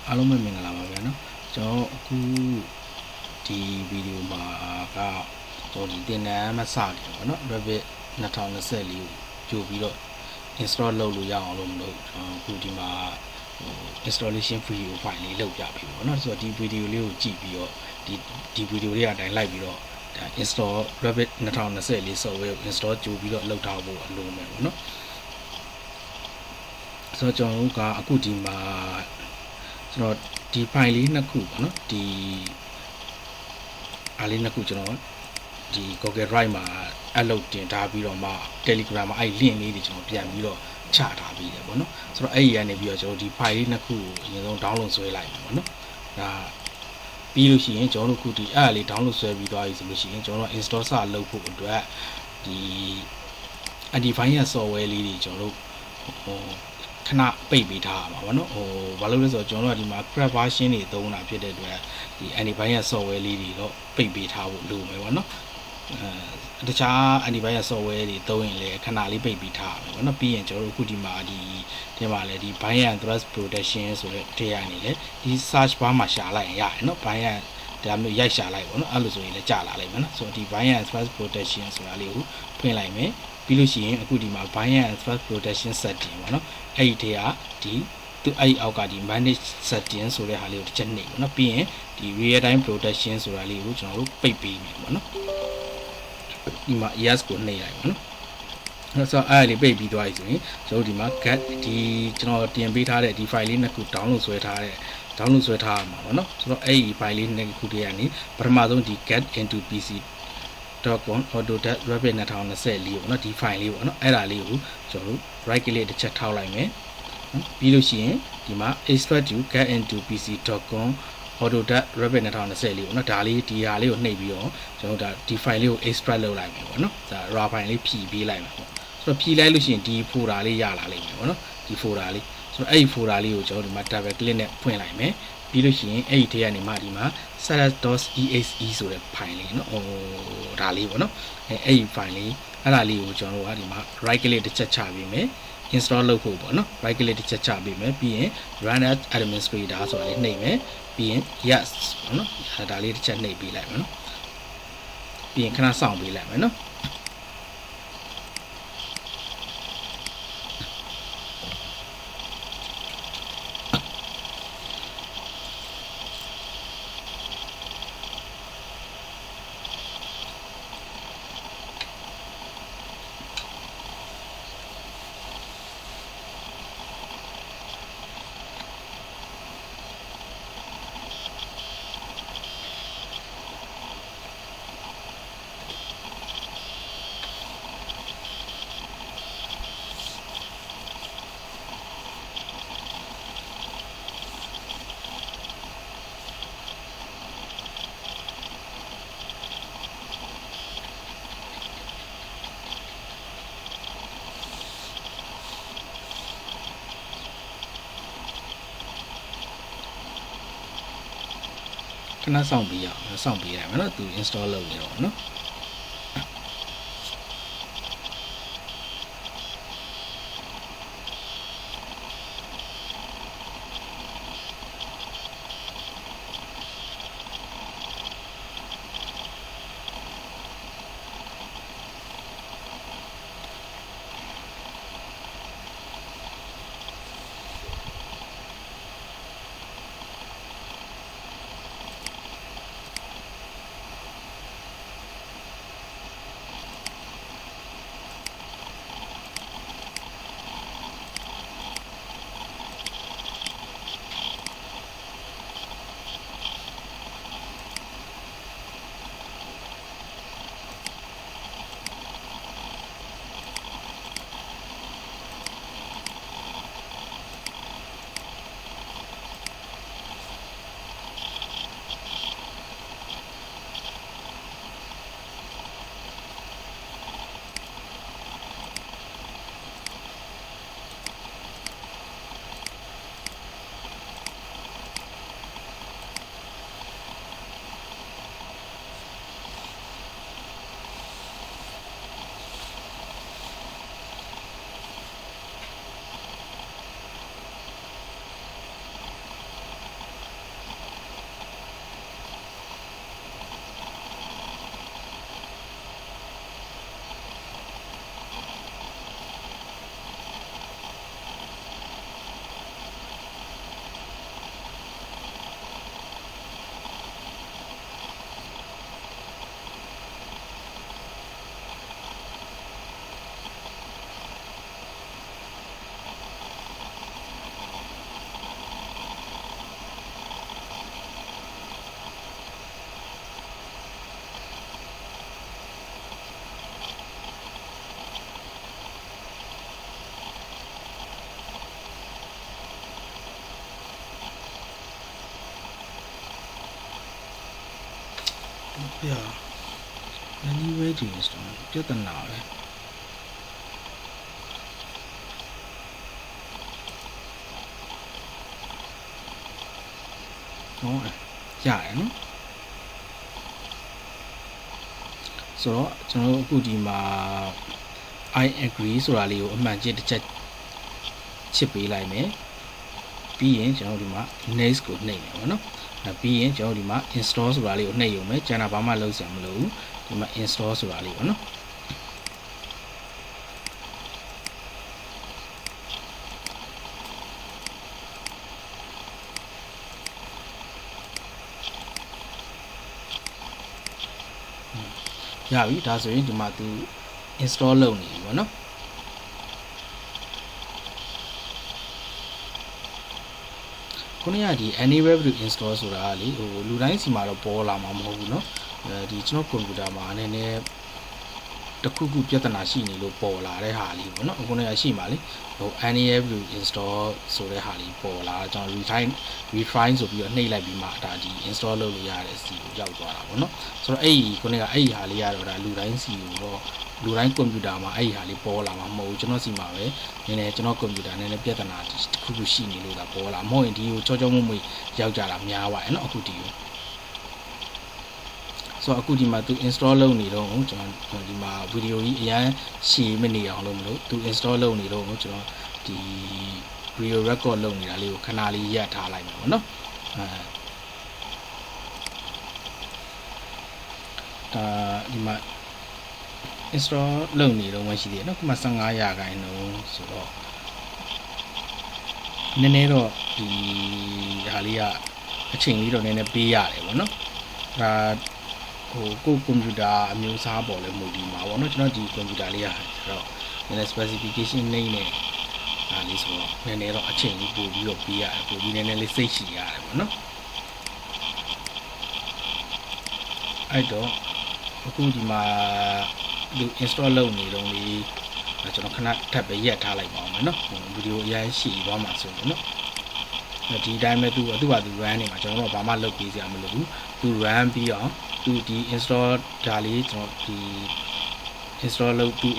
အားလုံးပဲမင်္ဂလာပါဗျာနော်ကျွန်တော်အခုဒီဗီဒီယိုမှာကကျွန်တော်ဒီသင်တန်းမစခင်ပေါ့နော် Revit 2024ကိုကြိုပြီးတော့ install လုပ်လို့ရအောင်လို့မလို့အခုဒီမှာinstallation video file လေးလုပ်ပြပြီပေါ့နော်ဆိုတော့ဒီဗီဒီယိုလေးကိုကြည့်ပြီးတော့ဒီဗီဒီယိုလေးအတိုင်းလိုက်ပြီးတော့install Revit 2024 software ကို install ကြိုပြီးတော့လုပ်ထားဖို့အလိုမယ်ပေါ့နော်ဆိုတော့ကျွန်တော်တို့ကအခုဒီမှာကျွန်တော်ဒီ file လေးနှစ်ခုပေါ့နော်ဒီအားလေးနှစ်ခုကျွန်တော်ဒီ Google Drive မှာ upload တင်ထားပြီးတော့မှ Telegram မှာအဲ့ link လေးတွေကျွန်တော်ပြန်ပြီးတော့ချထားပြီးတယ်ပေါ့နော်ဆိုတော့အဲ့ဒီကနေပြီးတော့ကျွန်တော်ဒီ file လေးနှစ်ခုကိုအရင်ဆုံး download ဆွဲလိုက်မယ်ပေါ့နော်ဒါပြီးလို့ရှိရင်ကျွန်တော်တို့ခုဒီအဲ့အလေး download ဆွဲပြီးသွားပြီဆိုလို့ရှိရင်ကျွန်တော်တို့ install စလုပ်ဖို့အတွက်ဒီ Antivirus ရဲ့ software လေးတွေကျွန်တော်တို့ခဏပိတ်ပေးထားရမှာပေါ့နော်ဘာလို့လဲဆိုတော့ကျွန်တော်တို့ကဒီမှာ crack version တွေသုံးတာဖြစ်တဲ့အတွက်ဒီ Antivirus software လေးတွေတော့ပိတ်ပေးထားဖို့လိုမယ်ပေါ့နော်တခြား Antivirus software တွေသုံးရင်လည်းခဏလေးပိတ်ပေးထားရမယ်ပေါ့နော်ပြီးရင်ကျွန်တော်တို့အခုဒီမှာဒီမှာလည်းဒီ Bind Threat Protection ဆိုတဲ့ထဲကနေလည်းဒီ search bar မှာရှာလိုက်ရင်ရတယ်နော် Bind ဒါမျိုးရိုက်ရှာလိုက်ပေါ့နော်အဲ့လိုဆိုရင်လည်းကြာလာလိမ့်မယ်နော်ဆိုတော့ဒီ Bind Threat Protection ဆိုတာလေးကိုဖွင့်လိုက်မယ်ပြီးလို့ရှိရင်အခုဒီမှာ Bind Threat Protection Setting ပေါ့နော်အဲ့ဒီထဲကဒီသူအဲ့အောက်ကဒီ Manage Setting ဆိုတဲ့ဟာလေးကိုတစ်ချက်နှိပ်ပေါ့နော်ပြီးရင်ဒီ Real Time Protection ဆိုတာလေးကိုကျွန်တော်တို့ပိတ်ပေးမယ်ပေါ့နော်ဒီမှာ yes ကိုနှိပ်လိုက်ပါနော်အဲ့ဆိုအဲ့လေးပိတ်ပြီးသွားပြီဆိုရင်ကျွန်တော်ဒီမှာ get ဒီကျွန်တော်တင်ပေးထားတဲ့ဒီ file လေးနှစ်ခု download ဆွဲထားရမှာပေါ့နော်ဆိုတော့အဲ့ဒီ file လေးနှစ်ခုတည်းကနေပထမဆုံးဒီ get into pc.com autodesk revit 2024ပေါ့နော်ဒီ file လေးပေါ့နော်အဲ့ဒါလေးကိုကျွန်တော်တို့ right click တစ်ချက်ထောက်လိုက်မယ်နော်ပြီးလို့ရှိရင်ဒီမှာ extract to get into pc.com autodesk revit 2024ပေါ့နော်ဒါလေးဒီဟာလေးကိုနှိပ်ပြီးတော့ကျွန်တော်တို့ဒီ file လေးကို extract လုပ်လိုက်မယ်ပေါ့နော်ဒါ raw file လေးဖြည့်ပေးလိုက်မယ်ပေါ့ဆိုတော့ဖြည့်လိုက်လို့ရှိရင်ဒီ folder လေးရလာလိမ့်မယ်ပေါ့နော်ဒီ folder လေးဆိုတော့အဲ့ဒီ folder လေးကိုကျွန်တော်ဒီမှာ double click နဲ့ဖွင့်လိုက်မယ်ပြီးလို့ရှိရင်အဲ့ဒီထဲကနေမှဒီမှာ setup.exe ဆိုတဲ့ file လေးเนาะဒါလေးပေါ့เนาะအဲ့ဒီ file လေးအဲ့ဒါလေးကိုကျွန်တော်တို့ကဒီမှာ right click တစ်ချက်ချပေးမယ် install လုပ်ဖို့ပေါ့เนาะ right click တစ်ချက်ချပေးမယ်ပြီးရင် run as administrator ဆိုတာလေးနှိပ်မယ်ပြီးရင် yes ပေါ့เนาะဒါလေးတစ်ချက်နှိပ်ပေးလိုက်မယ်เนาะပြီးရင်ခဏစောင့်ပေးလိုက်မယ်เนาะခဏစောင့်ပေးရအောင်စောင့်ပေးရမယ်เนาะသူ install လုပ်နေတော့เนาะ anyway ဒီ install ပြဿနာပဲဟုတ်ရတယ်နော်ဆိုတော့ကျွန်တော်အခုဒီမှာ I agree ဆိုတာလေးကိုအမှန်ကြီးတစ်ချက်ချစ်ပေးလိုက်မယ်ပြီးရင်ကျွန်တော်ဒီမှာ next ကိုနှိပ်မယ်ပေါ့နော်ပြီးရင်ကျွန်တော်ဒီမှာ install ဆိုတာလေးကိုနှိပ်ရုံပဲကျန်တာဘာမှလုပ်စရာမလိုဘူးဒီမှာ install ဆိုတာလေးပေါ့နော်ရပြီဒါဆိုရင်ဒီမှာသူ install လုပ်နေပြီပေါ့နော်ခုနကဒီ anywhere to install ဆိုတာကလေဟိုလူတိုင်းစီမှာတော့ပေါ်လာမှာမဟုတ်ဘူးเนาะဒီကျွန်တော်ကွန်ပျူတာမှာနည်းနည်းတခုခုပြဿနာရှိနေလို့ပေါ်လာတဲ့ဟာလေးပေါ့เนาะခုနကရှိမှာလေဟို anywhere to install ဆိုတဲ့ဟာလေးပေါ်လာကျွန်တော် retry ဆိုပြီးတော့နှိပ်လိုက်ပြီးမှဒါဒီ install လုပ်လို့ရတဲ့အစီကိုရောက်သွားတာပေါ့เนาะဆိုတော့ခုနကအဲ့ဒီဟာလေးကတော့ဒါလူတိုင်းစီကိုတော့လူတိုင်းကွန်ပျူတာမှာအဲ့ဒီဟာလေးပေါ်လာမှာမဟုတ်ဘူးကျွန်တော်စီမှာပဲနည်းနည်းကျွန်တော်ကွန်ပျူတာနည်းနည်းပြဿနာတစ်ခုခုရှိနေလို့ဒါပေါ်လာမဟုတ်ရင်ဒီကိုချောမွေ့ရောက်ကြတာများပါတယ်เนาะအခုဒီကိုဆိုတော့အခုဒီမှာသူ install လုပ်နေတော့ကျွန်တော်ဒီမှာဗီဒီယိုကြီးအရန်ရှည်မနေအောင်လို့မလို့သူ install လုပ်နေတော့ကျွန်တော်ဒီ video record လုပ်နေတာလေးကိုခဏလေးရပ်ထားလိုက်မယ်ပေါ့เนาะဒီမှာ install လုပ်နေတော့မရှိသေးတယ်เนาะခုမှ15%ဆိုတော့နည်းနည်းတော့ဒီဟာလေးကအချိန်လေးတော့နည်းနည်းပေးရတယ်ပေါ့เนาะဒါဟိုကိုကွန်ပျူတာအမျိုးအစားပေါ်လဲမူတည်မှာပေါ့เนาะကျွန်တော်ဒီကွန်ပျူတာလေးကတော့နည်းနည်း specification နှိမ့်နေဒါလေးဆိုတော့နည်းနည်းတော့အချိန်လေးပို့ပြီးတော့ပေးရတယ်ပို့ပြီးနည်းနည်းလေးစိတ်ရှည်ရတယ်ပေါ့เนาะအဲ့တော့အခုဒီမှာဒီ install လုပ်နေတော့လေကျွန်တော်ခဏထပ်ပဲရက်ထားလိုက်ပါအောင်မယ်เนาะဗီဒီယိုအရင်ရှည်သွားမှာဆိုရင်เนาะဒီတိုင်းပဲသူ့ဟာသူ run နေမှာကျွန်တော်တို့ဘာမှလုပ်ပေးစရာမလိုဘူးသူ run ပြီးအောင်သူဒီ install ဒါလေးကျွန်တော်ဒီ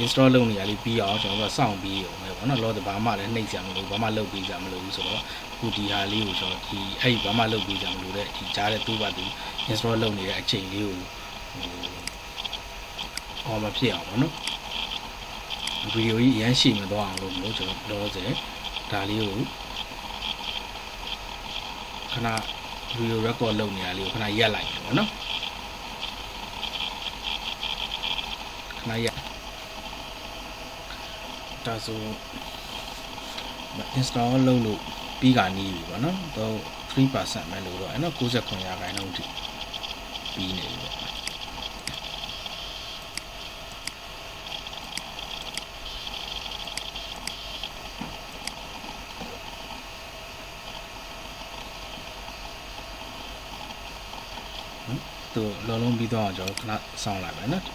install လုပ်နေရလေးပြီးအောင်ကျွန်တော်တို့စောင့်ပြီးအောင်ပဲပေါ့နော်လောဘာမှလည်းနှိပ်စရာမလိုဘာမှလုပ်ပေးစရာမလိုဘူးဆိုတော့အခုဒီဟာလေးကိုကျွန်တော်ဒီအဲ့ဘာမှလုပ်ပေးစရာမလိုတဲ့ဒီကြားတဲ့သူ့ဘာသူ install လုပ်နေတဲ့အချိန်လေးကိုဟောမဖြစ်အောင်ပေါ့နော်ဗီဒီယိုကြီးအရင်ရှည်မသွားအောင်လို့ကျွန်တော်လောဆယ်ဒါလေးကိုခဏ video record လုပ်နေရလေးကိုခဏရက်လိုက်ပေါ့နော်ခဏရက်ဒါဆို install လုပ်လို့ပြီးကနေပြီပေါ့နော်တော့ 3% ပဲလို့တော့အဲ့တော့99%ထိပြီးနေပြီပေါ့သူလုံးပြီးတော့ကျွန်တော်ခဏစောင့်လိုက်မယ်နော်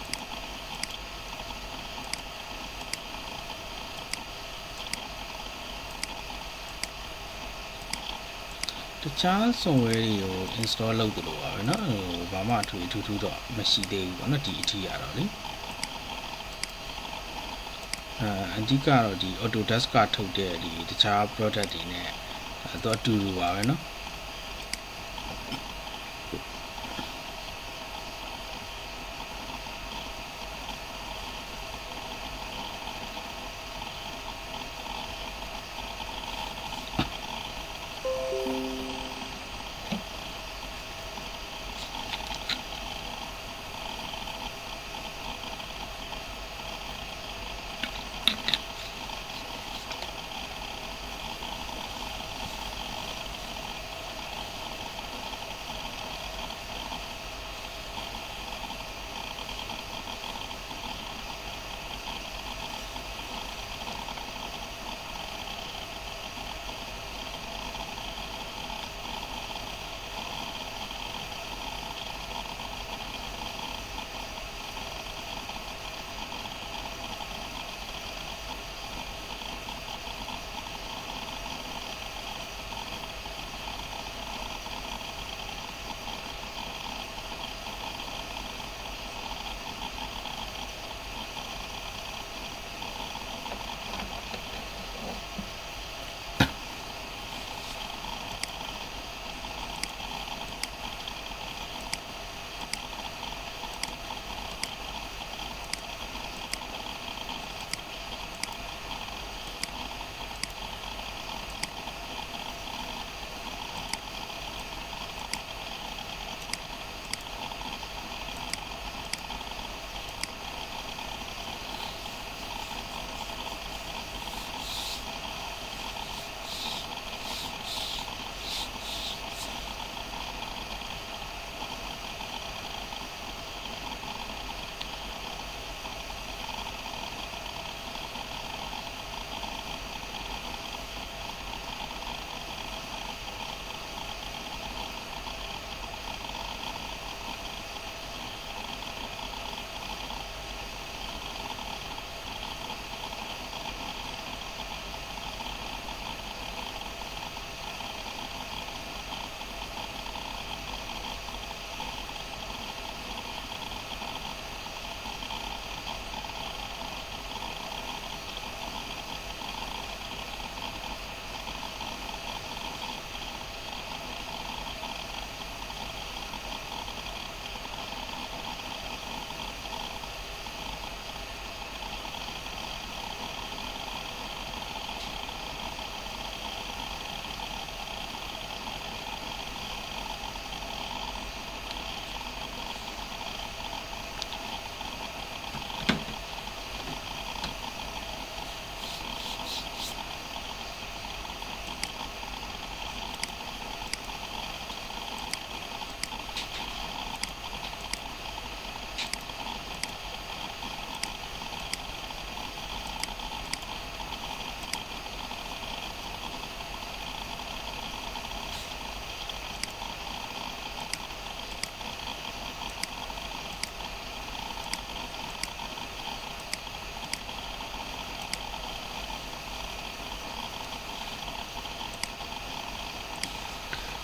တခြား software တွေကို install လုပ်တယ်လို့ပါပဲเนาะဘာမှအထူးတော့မရှိသေးဘူးပေါ့နော်ဒီအထီးရတော့လေအဓိကတော့ဒီ Autodesk ကထုတ်တဲ့ဒီတခြား product တွေနဲ့တော့အတူတူပါပဲเนาะ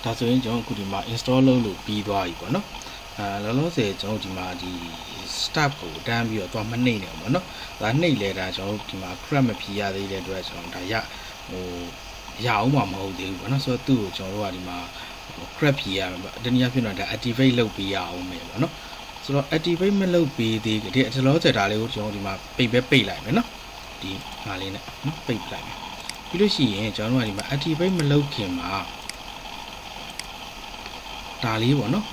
ဒါဆိုရင်ကျွန်တော်အခုဒီမှာ install လုပ်လို့ပြီးသွားပြီပေါ့နော်လောလောဆယ်ကျွန်တော်ဒီမှာဒီ start ကိုတန်းပြီးတော့သွားမနှိမ့်နေပေါ့နော်ဒါနှိမ့်လဲဒါကျွန်တော်ဒီမှာ crap မဖြီးရသေးတဲ့အတွက်ကျွန်တော်ဒါရအောင်မှမဟုတ်သေးဘူးပေါ့နော်ဆိုတော့သူ့ကိုကျွန်တော်တို့ကဒီမှာ crap ဖြီးရမယ်ပေါ့တနည်းအားဖြင့်တော့ဒါ activate လုပ်ပေးရအောင်မယ်ပေါ့နော်ဆိုတော့ activate မလုပ်ပေးသေးဒီလောဆယ်ဒါလေးကိုကျွန်တော်ဒီမှာပိတ်လိုက်မယ်နော်ဒီဟာလေးနဲ့နော်ပိတ်လိုက်မယ်ပြီးလို့ရှိရင်ကျွန်တော်တို့ကဒီမှာ activate မလုပ်ခင်မှာဒါလေးပေါ့နော်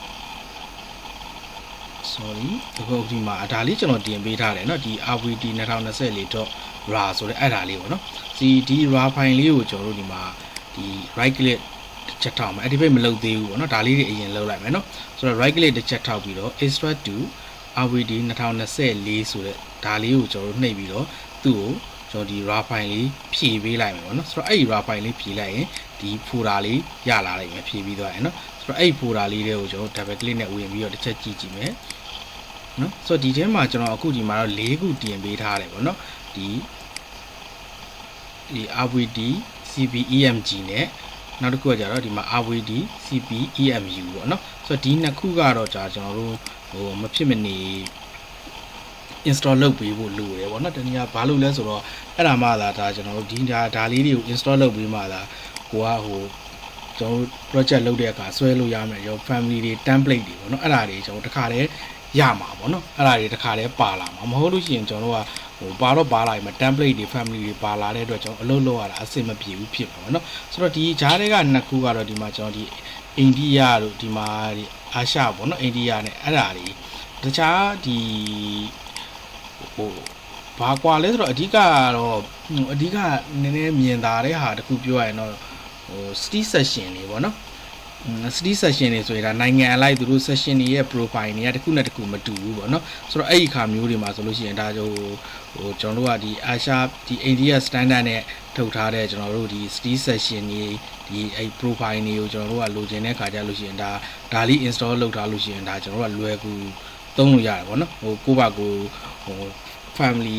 sorry အခုဒီမှာဒါလေးကျွန်တော်တင်ပေးထားတယ်เนาะဒီ RVD 2024.ra ဆိုတဲ့အဲ့ဒါလေးပေါ့เนาะဒီ ra file လေးကိုကျွန်တော်တို့ဒီမှာဒီ right click ချက်ထောက်မယ် activate မလုပ်သေးဘူးပေါ့เนาะဒါလေးတွေအရင်လုပ်လိုက်မယ်เนาะဆိုတော့ right click တစ်ချက်ထောက်ပြီးတော့ extract to RVD 2024ဆိုတဲ့ဒါလေးကိုကျွန်တော်တို့နှိပ်ပြီးတော့သူ့ကိုကျွန်တော်ဒီ ra file လေးဖြည့်ပေးလိုက်မယ်ပေါ့เนาะဆိုတော့အဲ့ဒီ ra file လေးဖြည့်လိုက်ရင်ဒီ folder လေးရလာလိုက်မယ်ဖြည့်ပြီးသွားရင်เนาะဆိုတော့အဲ့ဒီ folder လေးတွေကိုကျွန်တော် double click နဲ့ဝင်ပြီးတော့တစ်ချက်ကြည့်မယ်နော်ဆိုတော့ဒီထဲမှာကျွန်တော်အခုဒီမှာတော့၄ခုတင်ပေးထားတယ်ပေါ့နော်ဒီ RVD CPEMG နဲ့နောက်တစ်ခုကကြတော့ဒီမှာ RVD CPEMU ပေါ့နော်ဆိုတော့ဒီနှစ်ခုကတော့ကျွန်တော်တို့မဖြစ်မနေ install လုပ်ပေးဖို့လိုတယ်ပေါ့နော်တနည်းအားဘာလို့လဲဆိုတော့အဲ့ဒါမှသာဒါကျွန်တော်တို့ဒီဒါလေးတွေကို install လုပ်ပေးမှသာကိုကကျွန်တော်တို့ project လုပ်တဲ့အခါဆွဲလို့ရမယ်ရော family တွေ template တွေပေါ့နော်အဲ့ဒါတွေကျွန်တော်တခါတည်းရမှာပေါ့နော်အဲ့ဒါတွေတခါတည်းပါလာမှာမဟုတ်လို့ရှိရင်ကျွန်တော်တို့ကပါလာရင် template တွေ family တွေပါလာတဲ့အတွက်ကျွန်တော်အလုပ်လုပ်ရတာအဆင်မပြေဘူးဖြစ်မှာပေါ့နော်ဆိုတော့ဒီဂျားတွေကနှစ်ခုကတော့ဒီမှာကျွန်တော်ဒီအိန္ဒိယတို့ဒီမှာအာရှပေါ့နော်အိန္ဒိယနဲ့အဲ့ဒါတွေတခြားဒီဘာကွာလဲဆိုတော့အဓိကနည်းနည်းမြင်သာတဲ့ဟာတခုပြောရရင်တော့study session တွေပေါ့နော်study session တွေဆိုရင်ဒါနိုင်ငံအလိုက်သူတို့ session တွေရဲ့ profile တွေကတစ်ခုနဲ့တစ်ခုမတူဘူးပေါ့နော်ဆိုတော့အဲ့ဒီခါမျိုးတွေမှာဆိုလို့ရှိရင်ဒါကျွန်တော်တို့ကဒီအာရှဒီ India standard နဲ့ထုတ်ထားတဲ့ကျွန်တော်တို့ဒီ study session တွေဒီအဲ့ profile တွေကိုကျွန်တော်တို့ကလိုချင်တဲ့ခါကြလို့ရှိရင်ဒါလေး install လုပ်ထားလို့ရှိရင်ဒါကျွန်တော်တို့ကလွယ်ကူသုံးလို့ရတယ်ပေါ့နော်ကိုယ့်ဘာကိုfamily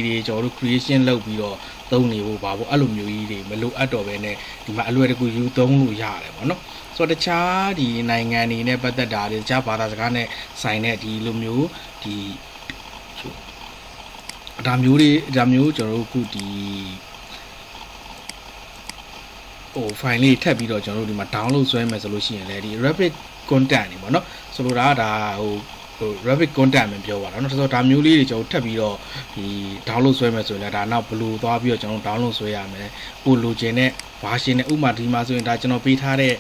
တွေကျွန်တော်တို့ creation လုပ်ပြီးတော့သုံးနေဖို့ပါပေါ့အဲ့လိုမျိုးကြီးတွေမလိုအပ်တော့ဘဲနဲ့ဒီမှာအလွယ်တကူယူသုံးလို့ရတယ်ပေါ့နော်ဆိုတော့တခြားဒီနိုင်ငံတွေနဲ့ပတ်သက်တာတွေတခြားဘာသာစကားနဲ့ဆိုင်တဲ့ဒီလိုမျိုးဒီဒါမျိုးကျွန်တော်တို့ခုဒီfile လေးထပ်ပြီးတော့ကျွန်တော်တို့ဒီမှာ download ဆွဲမယ်ဆိုလို့ရှိရင်လည်းဒီ rapid content တွေပေါ့နော်ဆိုလိုတာကဒါrapid content ပဲပြောပါတော့เนาะဆိုတော့ဒါမျိုးလေးတွေကျွန်တော်ထပ်ပြီးတော့ဒီ download ဆွဲမယ်ဆိုရင်လည်းဒါနောက်ဘယ်လိုသွားပြီးတော့ကျွန်တော် download ဆွဲရမယ်ကိုလိုချင်တဲ့ version နဲ့ဥပမာဒီမှာဆိုရင်ဒါကျွန်တော်ပေးထားတဲ့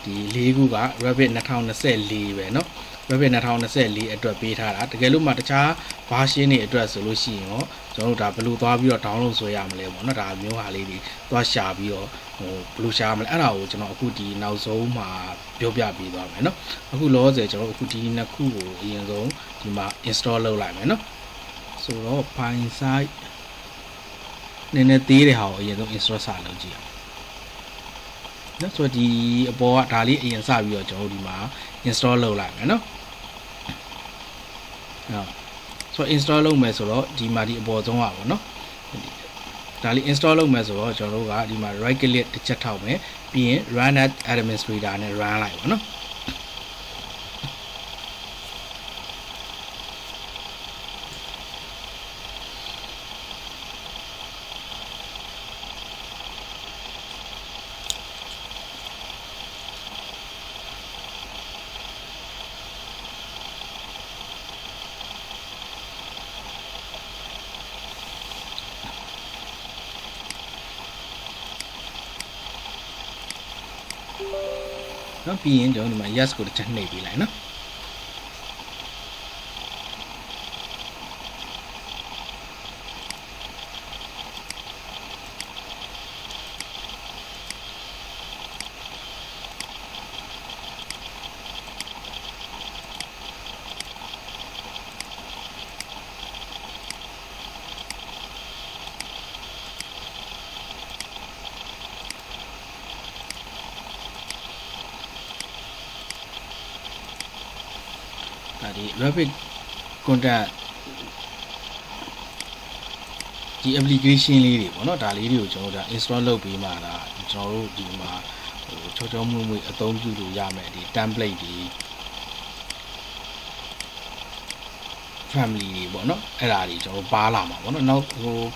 ဒီ၄ခုက rapid 2024ပဲเนาะ rapid 2024အတွက်ပေးထားတာတကယ်လို့မှတခြား version တွေအတွက်ဆိုလို့ရှိရင်ရောကျွန်တော်တို့ဒါဘယ်လိုသွားပြီးတော့ download ဆွဲရမလဲပေါ့เนาะဒါမျိုးဟာလေးတွေသွားရှာပြီးတော့ဘယ်လိုရှာမလဲအဲ့ဒါကိုကျွန်တော်အခုဒီနောက်ဆုံးမှာပြောပြပေးသွားမယ်เนาะအခုလောဆယ်ကျွန်တော်အခုဒီနှစ်ခုကိုအရင်ဆုံးဒီမှာ install လုပ်လိုက်မယ်เนาะဆိုတော့ file size နည်းနည်းသေးတဲ့ဟာကိုအရင်ဆုံး install စလုပ်ကြည့်အောင်เนาะဆိုတော့ဒီအပေါ်ကဒါလေးအရင်စပြီးတော့ကျွန်တော်ဒီမှာ install လုပ်လိုက်မယ်เนาะဆိုတော့ install လုပ်မယ်ဆိုတော့ဒီမှာဒီအပေါ်ဆုံးอ่ะပေါ့เนาะဒါလေး install လုပ်မယ်ဆိုတော့ကျွန်တော်တို့ကဒီမှာ right click တစ်ချက်ထောက်မယ်ပြီးရင် run as administrator နဲ့ run လိုက်ပါเนาะနော်ပြီးရင်ကျွန်တော်ဒီမှာ yes ကိုတစ်ချက်နှိပ်ပေးလိုက်နော်ဒီ rapid content ဒီ application လေးတွေပေါ့နော်ဒါလေးတွေကိုကျွန်တော်တို့ install လုပ်ပြီးမှဒါကျွန်တော်တို့ဒီမှာ ချောချောမွေ့မွေ့အသုံးပြုလို့ရမယ်ဒီ template ဒီ family တွေပေါ့နော်အဲ့ဒါတွေကျွန်တော်ပါလာမှာပေါ့နော်နောက်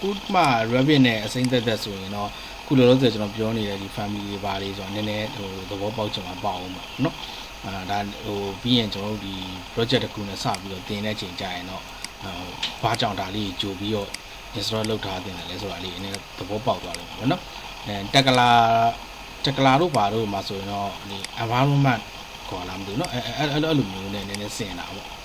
ခုမှ Rabbit နဲ့အစိမ့်သက်ဆိုရင်တော့ခုလောလောဆယ်ကျွန်တော်ပြောနေတဲ့ဒီ family တွေပါလေးဆိုတော့နည်းနည်းသဘောပေါက်ချင်မှာပေါ့အောင်ပေါ့နော်ဒါပြီးရင်ကျွန်တော်တို့ဒီ project တစ်ခုနဲ့စပြီးတော့တင်တဲ့ချိန်ကြာရင်တော့ဘာကြောင့်ဒါလေးကြိုပြီးတော့ install လုပ်ထားတင်တယ်လဲဆိုတာလေးနည်းနည်းသဘောပေါက်သွားလိမ့်မယ်ပေါ့နော်တက်ကလာတို့ဘာတို့မှာဆိုရင်တော့ဒီ environment ခေါ်လာမသိဘူးเนาะအဲ့လိုမျိုးနဲ့နည်းနည်းဆင်တာပေါ့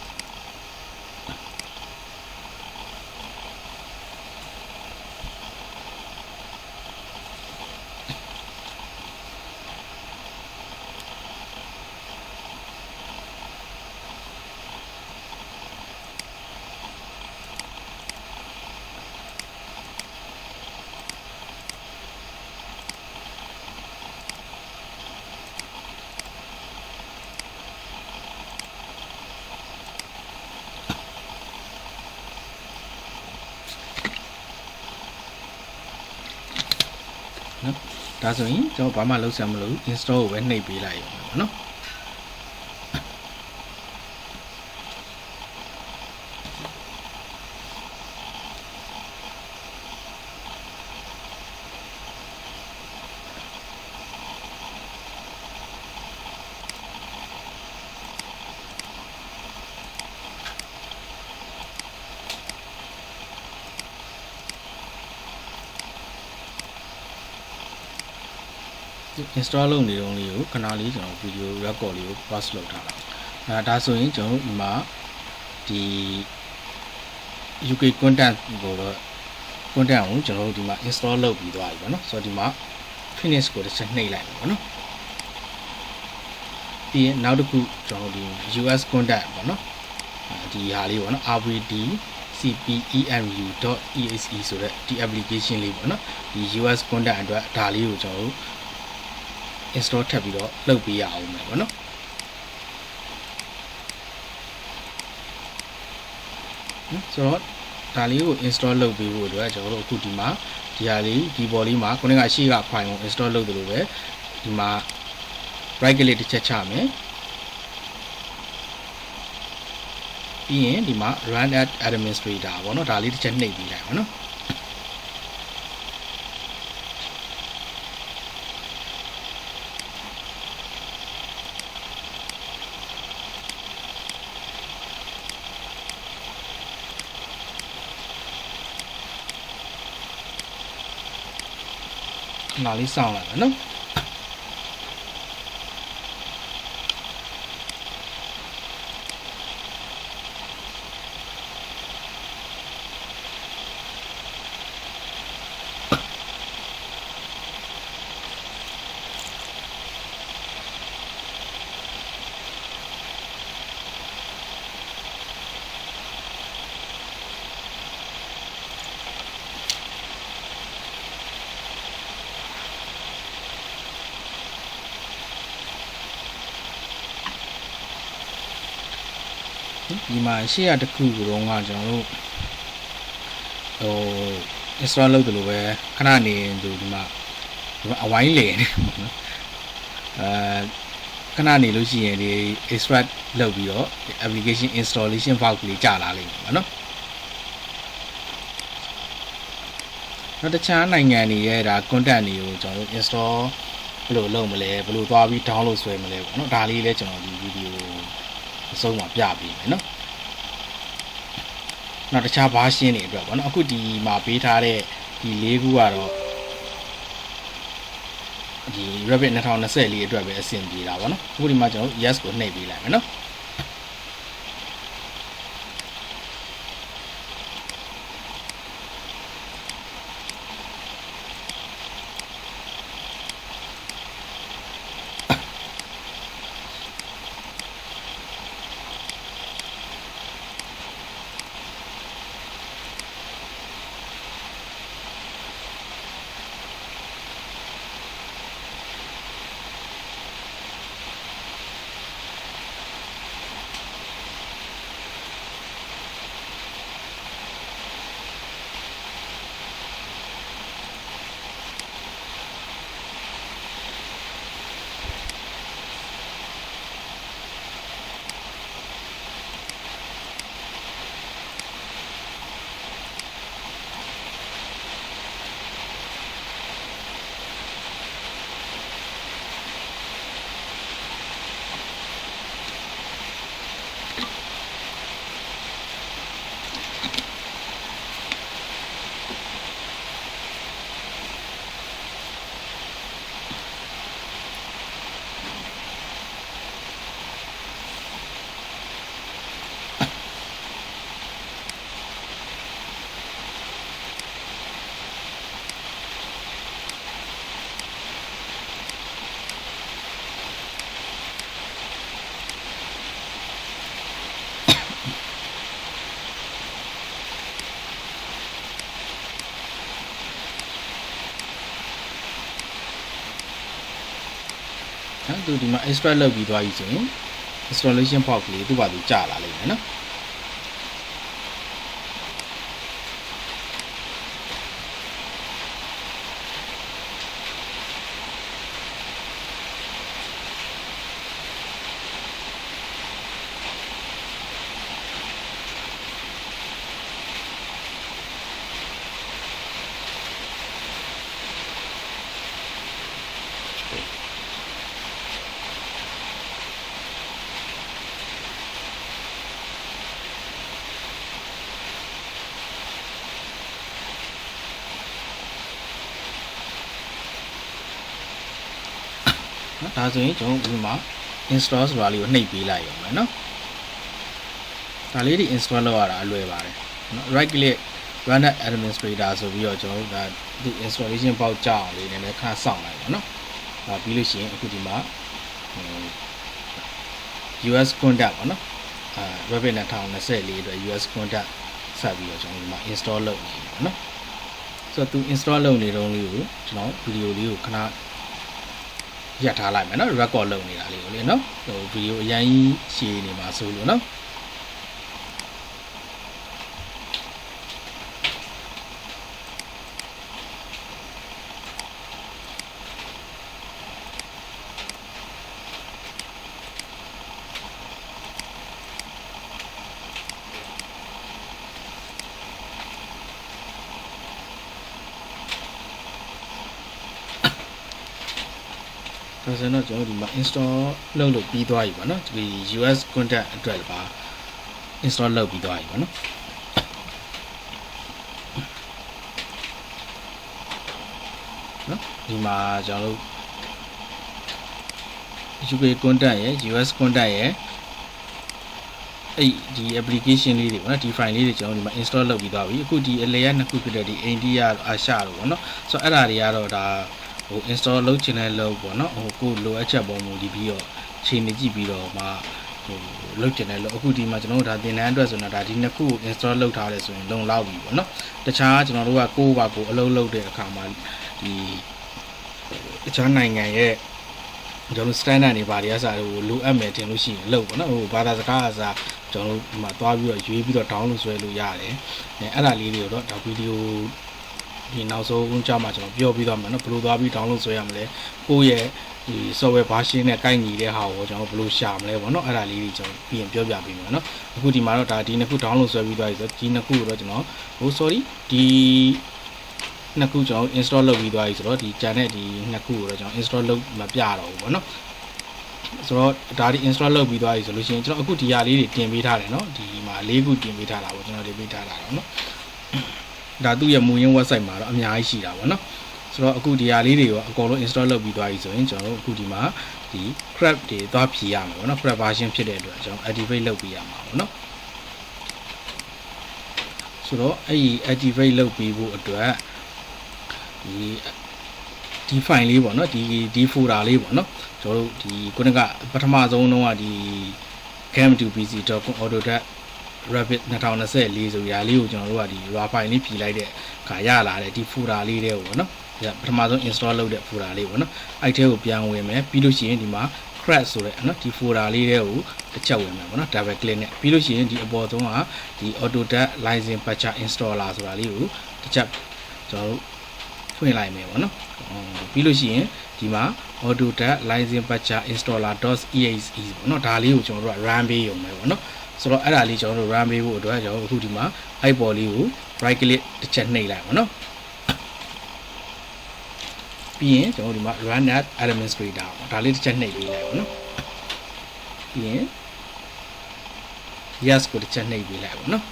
နော်ဒါဆိုရင်ကျွန်တော်ဘာမှလုပ်စရာမလို install ကိုပဲနှိပ်ပေးလိုက်ရုံပဲပေါ့နော်install လုပ်နေတုန်းလေးကိုခဏလေးကျွန်တော် video record လေးကို pause လုပ်ထားတာဒါဆိုရင်ကျွန်တော်ဒီမှာဒီ UK content ကိုတော့ content ကိုကျွန်တော်တို့ဒီမှာ install လုပ်ပြီးသွားပြီပေါ့နော်ဆိုတော့ဒီမှာ finish ကိုတစ်ချက်နှိပ်လိုက်ပါပေါ့နော်ပြီးရင်နောက်တစ်ခုကျွန်တော်တို့ဒီ US content ပေါ့နော်ဒီဟာလေးပေါ့နော် RVD cpemu.exe ဆိုတဲ့ဒီ application လေးပေါ့နော်ဒီ US content အတွက်ဒါလေးကိုကျွန်တော်တို့ install ထပ်ပြီးတော့လုပ်ပေးရအောင်မယ်ပေါ့နော်ဆိုတော့ဒါလေးကို install လုပ်ပေးဖို့အတွက်ကျွန်တော်တို့အခုဒီမှာဒီဟာလေးဒီပေါ်လေးမှာခုနကရှေ့က file ကို install လုပ်တယ်လို့ပဲဒီမှာ right click တစ်ချက်ချမယ်ပြီးရင်ဒီမှာ run as administrator ပေါ့နော်ဒါလေးတစ်ချက်နှိပ်ပြီးလိုက်ပါနော်ခဏလေးစောင့်လိုက်ပါနော်ဒီမှာရှေ့ရတစ်ခုကတော့ကျွန်တော်တို့install လုပ်တယ်လို့ပဲခဏနေသူဒီမှာအဝိုင်းလေနေပေါ့နော်ခဏနေလို့ရှိရင်ဒီ extract လုပ်ပြီးတော့ application installation file ကလေးကြာလာလိမ့်မယ်ပေါ့နော်နောက်တခြားနိုင်ငံတွေရဲ့ဒါ content တွေကိုကျွန်တော်တို့ install ဘယ်လိုလုပ်မလဲဘယ်လိုသွားပြီး download ဆွဲမလဲပေါ့နော်ဒါလေးလည်းကျွန်တော်ဒီ video အဆုံးမှာပြပေးမယ်နော်နောက်တခြား version တွေအတွက်ပေါ့နော်အခုဒီမှာပေးထားတဲ့ဒီ၄ခုကတော့ဒီ Rabbit 2024အတွက်ပဲအဆင်ပြေတာပေါ့နော်အခုဒီမှာကျွန်တော် yes ကိုနှိပ်ပေးလိုက်မယ်နော် နော်သူဒီမှာ extract လုပ်ပြီးသွားပြီဆိုရင် installation box ကလေးသူ့ဘာသူကြာလာလိမ့်မယ်နော်ဒါဆိုရင်ကျွန်တော်ဒီမှာ install ဆိုတာလေးကိုနှိပ်ပေးလိုက်ရအောင်မယ်နော်ဒါလေးဒီ install လုပ်ရတာအလွယ်ပါတယ်နော် right click run as administrator ဆိုပြီးတော့ကျွန်တော်တို့ဒါဒီ installation box ကြောက်အောင်လေးနည်းနည်းခါစောင့်လိုက်ပါနော်ဒါပြီးလို့ရှိရင်အခုဒီမှာ US contact ပေါ့နော်Revit 2024အတွက် US contact ဆက်ပြီးတော့ကျွန်တော်ဒီမှာ install လုပ်နေပြီပေါ့နော်ဆိုတော့သူ install လုပ်နေတုန်းလေးကိုကျွန်တော်ဗီဒီယိုလေးကိုခဏရပ်ထားလိုက်မယ်နော် record လုပ်နေတာလေးကိုလေနော်ဟိုဗီဒီယိုအရင်ရှည်နေမှာဆိုလို့နော်ဒါဆိုတော့ကျွန်တော်ဒီမှာ install လုပ်လို့ပြီးသွားပြီပေါ့နော်ဒီ US contact အတွက်ပါ install လုပ်ပြီးသွားပြီပေါ့နော်ဒီမှာကျွန်တော်တို့ UK contact ရယ် US contact ရယ်အဲ့ဒီ application လေးတွေပေါ့နော်ဒီ file လေးတွေကျွန်တော်ဒီမှာ install လုပ်ပြီးသွားပြီအခုဒီအလေရနှစ်ခုဖြစ်တဲ့ဒီ India အာရှတို့ပေါ့နော်ဆိုတော့အဲ့ဒါတွေကတော့ဒါဟို install လုပ်ချင်တဲ့လုပ်ပေါ့နော်ဟိုကိုလိုအပ်ချက်ပုံမူတည်ပြီးတော့ချိန်နေကြည့်ပြီးတော့မှဟိုလုပ်ချင်တယ်လို့အခုဒီမှာကျွန်တော်တို့ဒါသင်တန်းအတွက်ဆိုတော့ဒါဒီနှစ်ခုကို install လုပ်ထားတယ်ဆိုရင်လုံလောက်ပြီပေါ့နော်တခြားကျွန်တော်တို့ကကိုယ့်ဘာကိုအလုပ်လုပ်တဲ့အခါမှာဒီတခြားနိုင်ငံရဲ့ကျွန်တော် standard တွေဘာတွေကစားဟိုလိုအပ်မယ်တင်လို့ရှိရင်လုပ်ပေါ့နော်ဟိုဘာသာစကားအစားကျွန်တော်တို့ဒီမှာသွားပြီးတော့ရွေးပြီးတော့ download ဆွဲလို့ရတယ်အဲ့ဒါလေးတွေတော့ဒါဗီဒီယိုဒီနောက်ဆုံးကြောက်မှကျွန်တော်ပြောပြီးတော့မှာနော်ဘယ်လိုသွားပြီး download ဆွဲရမလဲကိုယ့်ရဲ့ဒီ software version နဲ့ကိုက်ညီတဲ့ဟာကိုကျွန်တော်ဘယ်လိုရှာမလဲပေါ့နော်အဲ့ဒါလေးတွေကျွန်တော်ပြီးရင်ပြောပြပေးမယ်နော်အခုဒီမှာတော့ဒါဒီနှစ်ခု download ဆွဲပြီးသွားပြီဆိုတော့ဒီနှစ်ခုကိုတော့ကျွန်တော်ဟို sorry ဒီနှစ်ခုကျွန်တော် install လုပ်ပြီးသွားပြီဆိုတော့ဒီကြံတဲ့ဒီနှစ်ခုကိုတော့ကျွန်တော် install လုပ်မပြတော့ဘူးပေါ့နော်ဆိုတော့ဒါဒီ install လုပ်ပြီးသွားပြီဆိုလို့ရှိရင်ကျွန်တော်အခုဒီဟာလေးတွေတင်ပေးထားတယ်နော်ဒီမှာ၄ခုတင်ပေးထားတာပေါ့ကျွန်တော်တင်ပေးထားတာတော့နော်ဒါသူ့ရဲ့မူရင်း website မှာတော့အများကြီးရှိတာပေါ့နော်ဆိုတော့အခုဒီဟာလေးတွေကိုအကုန်လုံး install လုပ်ပြီးသွားပြီဆိုရင်ကျွန်တော်တို့အခုဒီမှာဒီ crap တွေသွားဖြည့်ရမှာပေါ့နော် crap version ဖြစ်တဲ့အတွက်ကျွန်တော် activate လုပ်ပေးရမှာပေါ့နော်ဆိုတော့အဲ့ဒီ activate လုပ်ပေးဖို့အတွက်ဒီ file လေးပေါ့နော်ဒီ folder လေးပေါ့နော်ကျွန်တော်တို့ဒီခုနကပထမဆုံးတော့ကဒီ cam2pc.com autodesk Revit 2024ဆိုရာလေးကိုကျွန်တော်တို့ကဒီ raw file လေးဖြည့်လိုက်တဲ့အခါရလာတဲ့ဒီ folder လေးတွေကိုပေါ့နော်ပထမဆုံး install လုပ်တဲ့ folder လေးပေါ့နော်အဲ့ထဲကိုပြန်ဝင်မယ်ပြီးလို့ရှိရင်ဒီမှာ crash ဆိုတဲ့နော်ဒီ folder လေးတွေကိုတစ်ချက်ဝင်မယ်ပေါ့နော် double click နဲ့ပြီးလို့ရှိရင်ဒီအပေါ်ဆုံးကဒီ autodesk license patcher installer ဆိုတာလေးကိုတစ်ချက်ကျွန်တော်တို့ဖွင့်လိုက်မယ်ပေါ့နော်ပြီးလို့ရှိရင်ဒီမှာ autodesk license patcher installer.exe ပေါ့နော်ဒါလေးကိုကျွန်တော်တို့က run ပေးရုံပဲပေါ့နော်ဆိုတော့အဲ့ဒါလေးကျွန်တော်တို့ run ပေးဖို့အတွက်ကျွန်တော်အခုဒီမှာ အဲ့ပေါ်လေးကို right click တစ်ချက်နှိပ်လိုက်ပါနော်ပြီးရင်ကျွန်တော်ဒီမှာ run as administrator ဒါလေးတစ်ချက်နှိပ်ပေးလိုက်ပါနော်ပြီးရင် yes ကိုတစ်ချက်နှိပ်ပေးလိုက်ပါနော်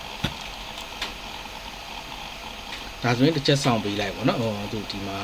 ဒါဆိုရင်တစ်ချက်စောင့်ပေးလိုက်ပါနော်ဟိုသူဒီမှာ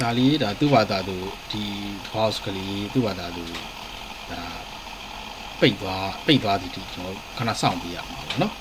ဒါလေးဒါသူ့ဘာသာသူဒီ house ကလေးသူ့ဘာသာသူဒါပိတ်သွားသည်ဒီကျွန်တော်ခဏစောင့်ပြရမှာပေါ့နော်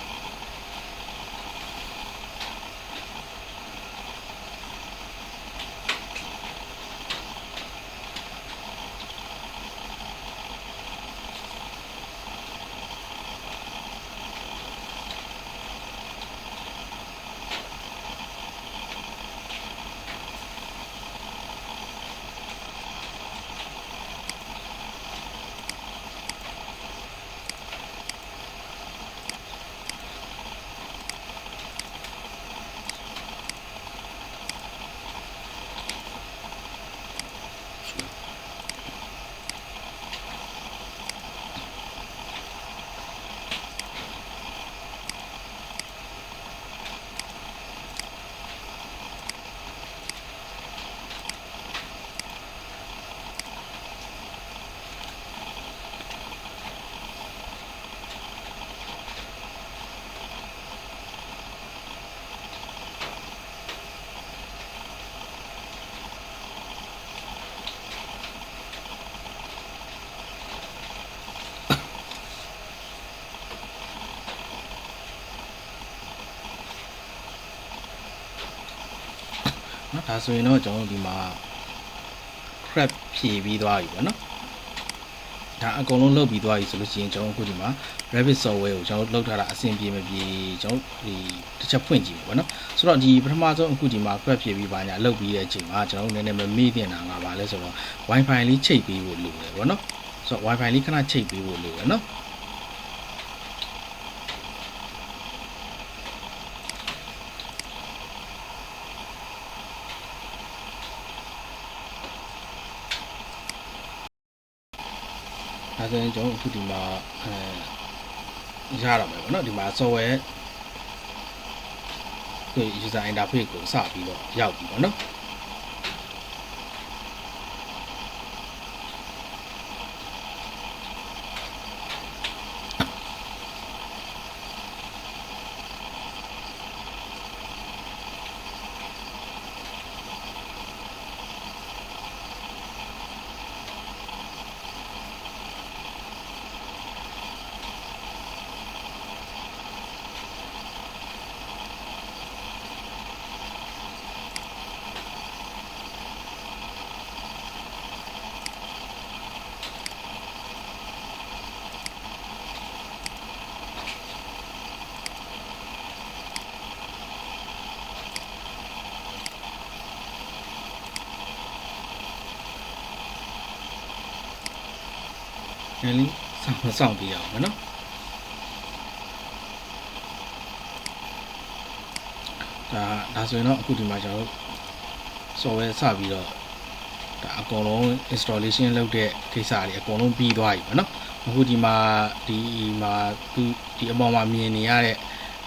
နော်ဒါဆိုရင်တော့ကျွန်တော်ဒီမှာ crab ဖြည့်ပြီးသွားပြီပေါ့နော်ဒါအကုန်လုံးလုပ်ပြီးသွားပြီဆိုလို့ရှိရင်ကျွန်တော်အခုဒီမှာ Revit software ကိုကျွန်တော်လုပ်ထားတာအဆင်ပြေမပြေကျွန်တော်ဒီတစ်ချက်ဖွင့်ကြည့်ပေါ့နော်ဆိုတော့ဒီပထမဆုံးအခုဒီမှာ crab ဖြည့်ပြီးပါညာလုပ်ပြီးတဲ့အချိန်မှာကျွန်တော်နည်းနည်းမမေ့တင်တာကပါလဲဆိုတော့ Wi-Fi လေးချိတ်ပေးဖို့လိုတယ်ပေါ့နော်ဆိုတော့ Wi-Fi လေးခဏချိတ်ပေးဖို့လိုတယ်နော်ဒါဆိုရင်ကျွန်တော်အခုဒီမှာရတော့မယ်ပေါ့နော်ဒီမှာ software ဒီ user interface ကိုစပြီးတော့ရောက်ပြီပေါ့နော်လေးစောင့်ပြရအောင်နော်ဒါဆိုရင်တော့အခုဒီမှာကျွန်တော် software စပြီးတော့ဒါအကုန်လုံး installation လုပ်တဲ့ကိစ္စတွေအကုန်လုံးပြီးသွားပြီပေါ့နော်အခုဒီမှာဒီအပေါ်မှာမြင်နေရတဲ့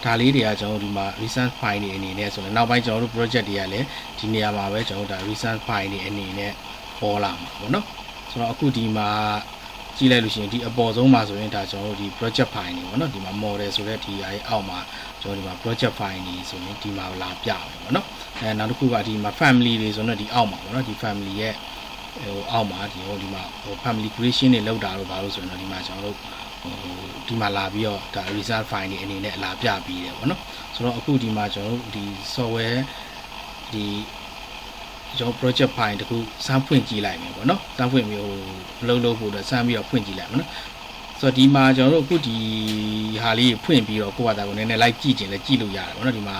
ဒါလေးတွေကကျွန်တော်ဒီမှာ recent file တွေအနေနဲ့ဆိုတော့နောက်ပိုင်းကျွန်တော်တို့ project တွေကလည်းဒီနေရာမှာပဲကျွန်တော်ဒါ recent file တွေအနေနဲ့ပေါ်လာမှာပေါ့နော်ဆိုတော့အခုဒီမှာကြည့်လိုက်လို့ရှိရင်ဒီအပေါ်ဆုံးမှာဆိုရင်ဒါကျွန်တော်တို့ဒီ project file တွေပေါ့နော်ဒီမှာ model ဆိုတဲ့ဒီအရေးအောက်မှာကျွန်တော်ဒီမှာ project file တွေဆိုရင်ဒီမှာလာပြတယ်ပေါ့နော်နောက်တစ်ခုကဒီမှာ family တွေဆိုတော့ဒီအောက်မှာပေါ့နော်ဒီ family ရဲ့အောက်မှာဒီမှာfamily creation တွေလောက်တာတော့ဘာလို့ဆိုရင်တော့ဒီမှာကျွန်တော်တို့ဒီမှာလာပြီးတော့ဒါ result file တွေအနေနဲ့လာပြပြီးတယ်ပေါ့နော်ဆိုတော့အခုဒီမှာကျွန်တော်တို့ဒီ software ဒီကျွန်တော် project file တခုစမ်းဖွင့်ကြည့်လိုက်မယ်ပေါ့နော်စမ်းဖွင့်ပြီးလုပ်ဖို့တော့စမ်းပြီးတော့ဖွင့်ကြည့်လိုက်ပါနော်ဆိုတော့ဒီမှာကျွန်တော်တို့အခုဒီဟာလေးဖွင့်ပြီးတော့ကိုယ့်ဘာသာကိုနည်းနည်းလိုက်ကြည့်ခြင်းလည်းကြည့်လို့ရတယ်ပေါ့နော်ဒီမှာ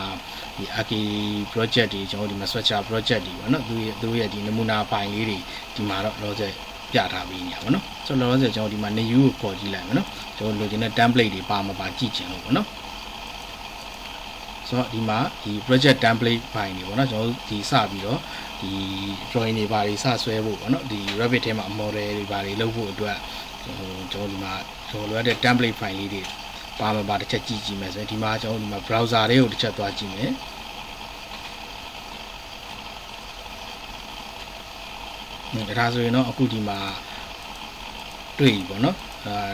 ဒီ Archi project တွေကျွန်တော်ဒီမှာ structure project တွေပေါ့နော်သူတို့ရဲ့ဒီနမူနာ file လေးတွေဒီမှာတော့လောဆယ်ပြထားပြီးနေရပါတော့ဆိုတော့လောဆယ်ကျွန်တော်ဒီမှာ new ကိုခေါ်ကြည့်လိုက်မယ်နော်ကျွန်တော်လိုချင်တဲ့ template တွေပါမပါကြည့်ခြင်းလို့ပေါ့နော်ဆိုတော့ဒီမှာဒီ project template file တွေပေါ့နော်ကျွန်တော်ဒီစပြီးတော့ဒီ drawing တွေပါတွေစဆွဲဖို့ပေါ့နော်ဒီ Revit ထဲမှာ model တွေပါတွေလုပ်ဖို့အတွက်ကျွန်တော်ဒီမှာကျွန်တော်လိုရတဲ့ template file လေးတွေပါမပါတစ်ချက်ကြည့်မယ်ဆိုရင်ဒီမှာကျွန်တော်ဒီမှာ browser တွေကိုတစ်ချက်သွားကြည့်မယ်ဒါဆိုရင်တော့အခုဒီမှာတွေ့ပြီပေါ့နော်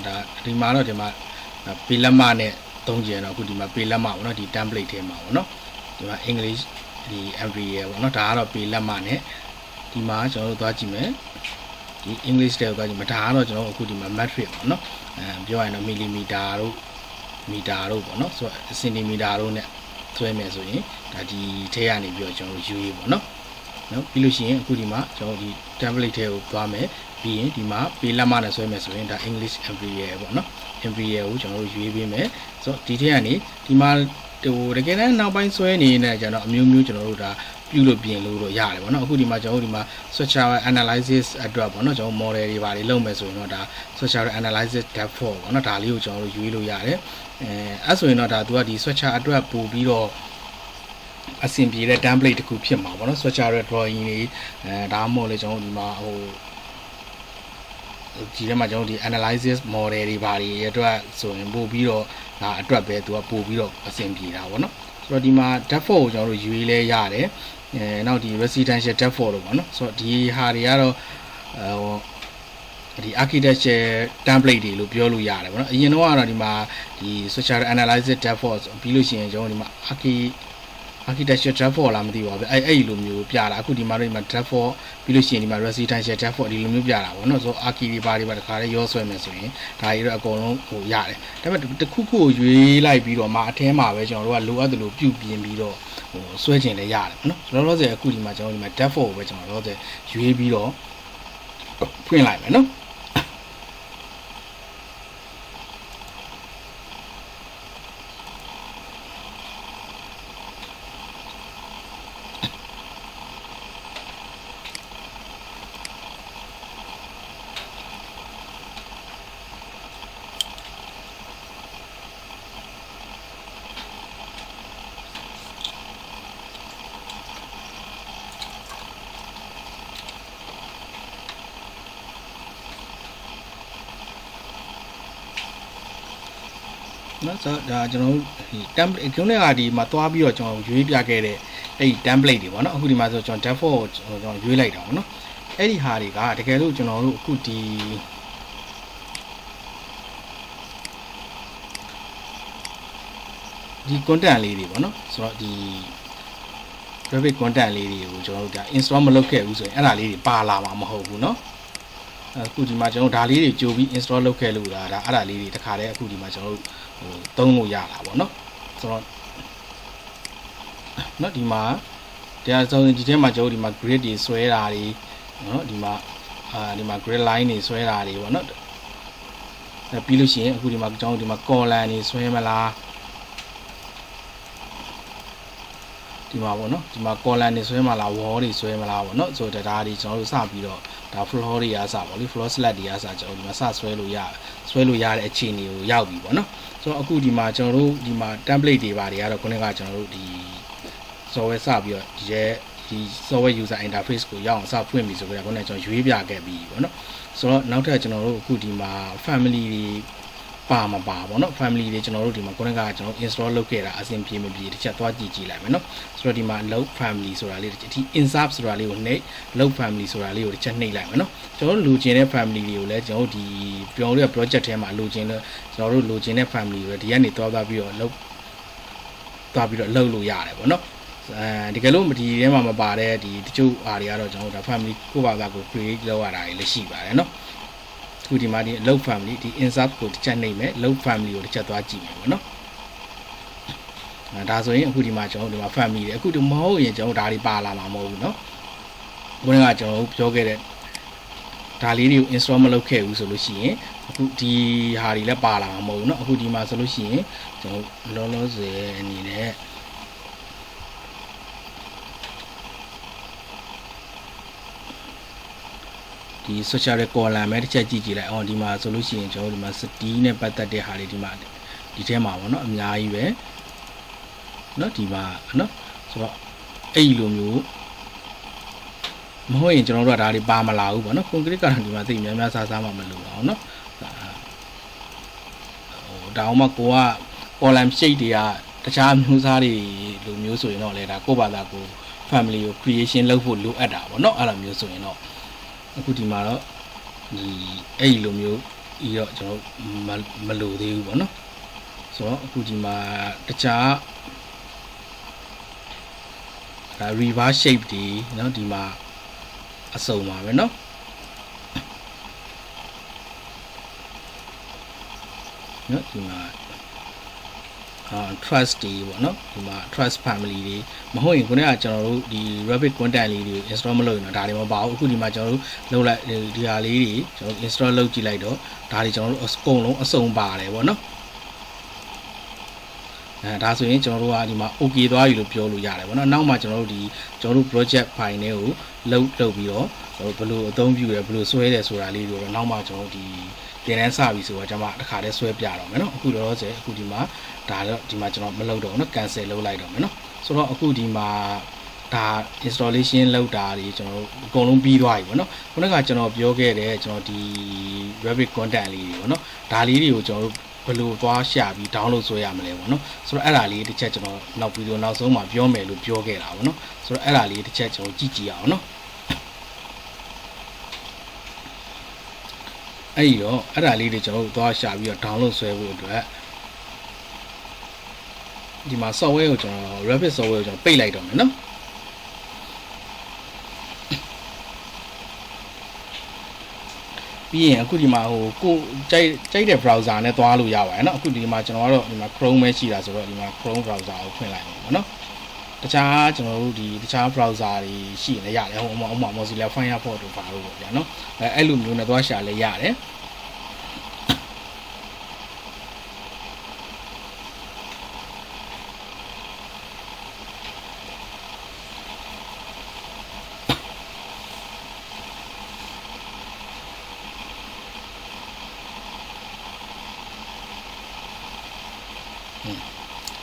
ဒါဒီမှာတော့ဒီမှာပေလက်မနဲ့သုံးကြတော့အခုဒီမှာပေလက်မပေါ့နော်ဒီ template ထဲမှာပေါ့နော်ဒီမှာ English ဒီ every year ပေါ့နော်ဒါကတော့ပေလက်မနဲ့ ဒီမှာကျွန်တော်တို့သွားကြည့်မယ်ဒီ English တွေကိုသွားကြည့်မယ်ဒါကတော့ကျွန်တော်တို့အခုဒီမှာ metric ပေါ့နော်ပြောရရင်တော့ millimeter တို့မီတာတို့ပေါ့နော်ဆိုတော့ centimeter တို့ ਨੇ ဆွဲမယ်ဆိုရင်ဒါဒီထဲကနေပြီးတော့ကျွန်တော်တို့ UA ပေါ့နော်ပြီးလို့ရှိရင်အခုဒီမှာကျွန်တော်ဒီ template ထဲကိုသွားမယ်ပြီးရင်ဒီမှာပေးလက်မနဲ့ဆွဲမယ်ဆိုရင်ဒါ English Imperial ပေါ့နော် Imperial ကိုကျွန်တော်တို့ရွေးပေးမယ်ဆိုတော့ဒီထဲကနေဒီမှာဟိုတကယ်တမ်းနောက်ပိုင်းဆွဲနေတဲ့ကျွန်တော်အမျိုးမျိုးကျွန်တော်တို့ဒါပြုလို့ပြင်လို့တော့ရတယ်ပေါ့နော်အခုဒီမှာကျွန်တော်တို့ဒီမှာ structure analysis အတွက်ပေါ့နော်ကျွန်တော် model တွေပါတယ်လုပ်မယ်ဆိုရင်တော့ဒါ structure analysis depth ပေါ့နော်ဒါလေးကိုကျွန်တော်တို့ရွေးလို့ရတယ်အဲ့ဆိုရင်တော့ဒါသူကဒီ structure အတွက်ပို့ပြီးတော့အဆင်ပြေတဲ့ template တစ်ခုဖြစ်မှာပေါ့နော် structure drawing တွေဒါမှမဟုတ်လေကျွန်တော်ဒီမှာဟိုဒီထဲမှာကျွန်တော်ဒီ analysis model တွေဘာတွေအတွက်ဆိုရင်ပို့ပြီးတော့ဒါအတွက်ပဲသူကပို့ပြီးတော့အဆင်ပြေတာပေါ့နော်ဆိုတော့ဒီမှာ depth ကိုကျွန်တော်တို့ရွေးလဲရတယ်နောက်ဒီ residential depth လို့ပေါ့နော်ဆိုတော့ဒီဟာတွေကတော့ဒီ architecture template တွေလို့ပြောလို့ရတယ်ပေါ့နော်အရင်တော့ကတော့ဒီမှာဒီ structural analysis depth ပြီးလို့ရှိရင်ကျွန်တော်ဒီမှာ architecture depth လားမသိပါဘူးအဲ့လိုမျိုးပြတာအခုဒီမှာတော့ဒီမှာ depth ပြီးလို့ရှိရင်ဒီမှာ residential depth ဒီလိုမျိုးပြတာပေါ့နော်ဆိုတော့ archi တွေပါတခါလေးရောဆွဲမယ်ဆိုရင်ဒါကြီးတော့အကုန်လုံးဟိုရတယ်ဒါပေမဲ့တစ်ခုခုကိုရွေးလိုက်ပြီးတော့မှအထဲမှာပဲကျွန်တော်တို့ကလိုအပ်တယ်လို့ပြုပြင်ပြီးတော့ဟိုဆွဲကျင်လည်းရတယ်ပေါ့နော်လောလောဆယ်အခုဒီမှာကျွန်တော်ဒီမှာ depth ကိုပဲကျွန်တော်လောလောဆယ်ရွေးပြီးတော့ဖွင့်လိုက်မယ်နော်နော်ဆိုတော့ဒါကျွန်တော်တို့ဒီ template ခုနကဒီမှာသွားပြီးတော့ကျွန်တော်ရွေးပြခဲ့တဲ့အဲ့ဒီ template တွေပေါ့နော်အခုဒီမှာဆိုကျွန်တော် default ကိုကျွန်တော်ရွေးလိုက်တာပေါ့နော်အဲ့ဒီဟာတွေကတကယ်လို့ကျွန်တော်တို့အခုဒီcontent လေးတွေပေါ့နော်ဆိုတော့ဒီ graphic content လေးတွေကိုကျွန်တော်တို့ဒါ install မလုပ်ခဲ့ဘူးဆိုရင်အဲ့ဒါလေးတွေပါလာမှာမဟုတ်ဘူးเนาะအခုဒီမှာကျွန်တော်ဒါလေးတွေကြိုပြီး install လုပ်ခဲ့လို့ဒါအဲ့ဒါလေးတွေတခါတည်းအခုဒီမှာကျွန်တော်တို့ဟိုသုံးလို့ရတာပေါ့เนาะဆိုတော့เนาะဒီမှာတရားဆုံးဒီထဲမှာကျွန်တော်ဒီမှာ grid တွေဆွဲတာတွေเนาะဒီမှာဒီမှာ grid line တွေဆွဲတာတွေပေါ့เนาะပြီးလို့ရှိရင်အခုဒီမှာကျွန်တော်ဒီမှာ column တွေဆွဲမလားဒီမှာပေါ့နော်ဒီမှာ column တွေဆွဲမလား wall တွေဆွဲမလားပေါ့နော်ဆိုတော့ဒါတွေကျွန်တော်တို့စပြီးတော့ဒါ floor တွေအားစပေါ့လေ floor slab တွေအားစကျွန်တော်ဒီမှာစဆွဲလို့ရတဲ့အခြေအနေကိုရောက်ပြီပေါ့နော်ဆိုတော့အခုဒီမှာကျွန်တော်တို့ဒီမှာ template တွေပါတွေကတော့ခုနကကျွန်တော်တို့ဒီ software စပြီးတော့ဒီ software user interface ကိုရောက်အောင်စဖွင့်ပြီဆိုကြတော့ခုနကကျွန်တော်ရွေးပြခဲ့ပြီပေါ့နော်ဆိုတော့နောက်ထပ်ကျွန်တော်တို့အခုဒီမှာ family တွေပါမပါပေါ့နော် family တွေကျွန်တော်တို့ဒီမှာခုနကကျွန်တော် install လုပ်ခဲ့တာအဆင်ပြေမပြေတစ်ချက်သွားကြည့်လိုက်မယ်နော်ဆိုတော့ဒီမှာ load family ဆိုတာလေးဒီ insert ဆိုတာလေးကိုနှိပ် load family ဆိုတာလေးကိုတစ်ချက်နှိပ်လိုက်မယ်နော်ကျွန်တော်တို့လိုချင်တဲ့ family တွေကိုလည်းကျွန်တော်တို့ဒီပြောင်းလို့ project ထဲမှာလိုချင်တဲ့ကျွန်တော်တို့လိုချင်တဲ့ family တွေဒီကနေသွားပြီးတော့လုပ်လို့ရတယ်ပေါ့နော်တကယ်လို့ဒီထဲမှာမပါတဲ့ဒီတချို့အားတွေကတော့ကျွန်တော်တို့ဒါ family ကိုယ့်ဘာသာကို create လုပ်ရတာတွေလည်းရှိပါတယ်နော်အခုဒီမှာဒီ load family ဒီ insert ကိုတစ်ချက်နှိပ်မယ် load family ကိုတစ်ချက်သွားကြည့်မယ်ပေါ့နော်ဒါဆိုရင်အခုဒီမှာကျွန်တော်တို့ဒီမှာ family တွေအခုဒီမဟုတ်ရင်ကျွန်တော်တို့ဒါတွေပါလာမှာမဟုတ်ဘူးเนาะခုနကကျွန်တော်တို့ပြောခဲ့တဲ့ဒါလေးတွေကို install မလုပ်ခဲ့ဘူးဆိုလို့ရှိရင်အခုဒီဟာတွေလည်းပါလာမှာမဟုတ်ဘူးเนาะအခုဒီမှာဆိုလို့ရှိရင်ကျွန်တော်လောလောဆယ်အနေနဲ့ဒီ social column ပဲတစ်ချက်ကြည့်လိုက်အောင်ဒီမှာဆိုလို့ရှိရင်ကျွန်တော်ဒီမှာ city နဲ့ပတ်သက်တဲ့ဟာတွေဒီမှာဒီထဲမှာပေါ့เนาะအများကြီးပဲเนาะဒီမှာเนาะဆိုတော့အဲ့လိုမျိုးမဟုတ်ရင်ကျွန်တော်တို့ကဒါတွေပါမလာဘူးပေါ့เนาะ concrete ကတော့ဒီမှာသိများများစားမှမလို့အောင်เนาะဟိုဒါအောင်မှကိုက column shape တွေကတခြားမျိုးစားတွေလိုမျိုးဆိုရင်တော့လေဒါကိုယ့်ဘာသာကို family ကို creation လုပ်ဖို့လိုအပ်တာပေါ့เนาะအဲ့လိုမျိုးဆိုရင်တော့အခုဒီမှာတော့ဒီအဲ့လိုမျိုးပြီးတော့ကျွန်တော်မလိုသေးဘူးပေါ့နော်ဆိုတော့အခုဒီမှာတခြားဒါ reverse shape တွေเนาะဒီမှာ အစုံပါပဲเนาะဒီမှာtrust တွေပေါ့နော်ဒီမှာ trust family တွေမဟုတ်ရင်ခုနကကျွန်တော်တို့ဒီ Rabbit content လေးတွေကို install မလုပ်ရင်တော့ဒါတွေမပါဘူးအခုဒီမှာကျွန်တော်တို့လုပ်လိုက်ဒီဟာလေးတွေကျွန်တော် install လုပ်ကြည့်လိုက်တော့ဒါတွေကျွန်တော်တို့အကုန်လုံးအစုံပါတယ်ပေါ့နော်ဒါဆိုရင်ကျွန်တော်တို့ကဒီမှာ okay သွားပြီလို့ပြောလို့ရတယ်ပေါ့နော်နောက်မှကျွန်တော်တို့ project file တွေကိုလုပ်ပြီးတော့ကျွန်တော်ဘယ်လိုအသုံးပြုရဘယ်လိုဆွဲတယ်ဆိုတာလေးတွေတော့နောက်မှကျွန်တော်တို့တင်တန်းစပြီဆိုတော့ကျွန်မတစ်ခါတည်းဆွဲပြတော့မယ်နော်အခုတော့ဆိုအခုဒီမှာဒါတော့ဒီမှာကျွန်တော်မလုပ်တော့ဘူးနော် cancel လုပ်လိုက်တော့မယ်နော်ဆိုတော့အခုဒီမှာဒါ installation လုပ်တာတွေကျွန်တော်အကုန်လုံးပြီးသွားပြီပေါ့နော်ခုနကကျွန်တော်ပြောခဲ့တဲ့ကျွန်တော်ဒီ Rabbit content လေးတွေပေါ့နော်ဒါလေးတွေကိုကျွန်တော်တို့ဘယ်လိုသွားရှာပြီး download ဆွဲရမလဲပေါ့နော်ဆိုတော့အဲ့ဒါလေးတစ်ချက်ကျွန်တော်နောက်ဗီဒီယိုနောက်ဆုံးမှာပြောမယ်လို့ပြောခဲ့တာပေါ့နော်ဆိုတော့အဲ့ဒါလေးတစ်ချက်ကျွန်တော်ကြည့်အောင်နော်အဲ့တော့အဲ့ဒါလေးတွေကျွန်တော်တို့သွားရှာပြီးတော့ download ဆွဲဖို့အတွက်ဒီမှာ software ကိုကျွန်တော် Rabbit software ကိုကျွန်တော်ပိတ်လိုက်တော့မယ်နော်ပြီးရင်အခုဒီမှာဟိုကိုကြိုက်တဲ့ browser နဲ့သွားလို့ရပါတယ်เนาะအခုဒီမှာကျွန်တော်ကတော့ဒီမှာ Chrome ပဲရှိတာဆိုတော့ဒီမှာ Chrome browser ကိုဖွင့်လိုက်မယ်ပေါ့နော်တခြားကျွန်တော်တို့တခြား browser တွေရှိရင်လည်းရတယ်ဟိုဥပမာ Mozilla Firefox တို့ပါလို့ပေါ့ဗျာเนาะအဲ့လိုမျိုးနဲ့သွားရှာလည်းရတယ်